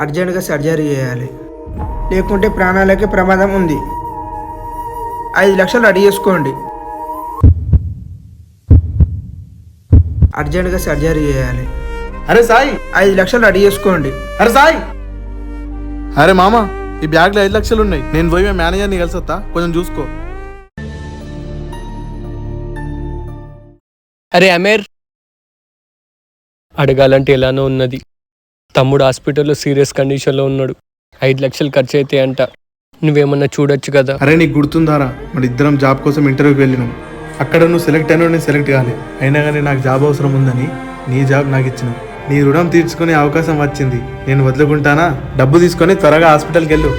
అర్జెంటుగా సర్జరీ చేయాలి, లేకుంటే ప్రాణాలకే ప్రమాదం ఉంది. 5 లక్షలు రెడీ చేసుకోండి. అర్జెంటుగా సర్జరీ చేయాలి. అరే సాయి, 5 లక్షలు రెడీ చేసుకోండి. అరే సాయి. అరే మామ, ఈ బ్యాగ్లో 5 లక్షలు ఉన్నాయి. నేను పోయి మేనేజర్ని కలిసి వస్తా, కొంచెం చూసుకో. అరే అమీర్, అడగాలంటే ఎలానో ఉన్నది. తమ్ముడు హాస్పిటల్లో సీరియస్ కండిషన్లో ఉన్నాడు. 5 లక్షలు ఖర్చు అయితే అంట. నువ్వేమన్నా చూడొచ్చు కదా. అరే నీకు గుర్తుందారా, మన ఇద్దరం జాబ్ కోసం ఇంటర్వ్యూకి వెళ్ళినాం. అక్కడ నువ్వు సెలెక్ట్ అయినా నేను సెలెక్ట్ కాలే. అయినా కానీ నాకు జాబ్ అవసరం ఉందని నీ జాబ్ నాకు ఇచ్చినావు. నీ రుణం తీర్చుకునే అవకాశం వచ్చింది, నేను వదులుకుంటానా? డబ్బు తీసుకొని త్వరగా హాస్పిటల్కి వెళ్ళు.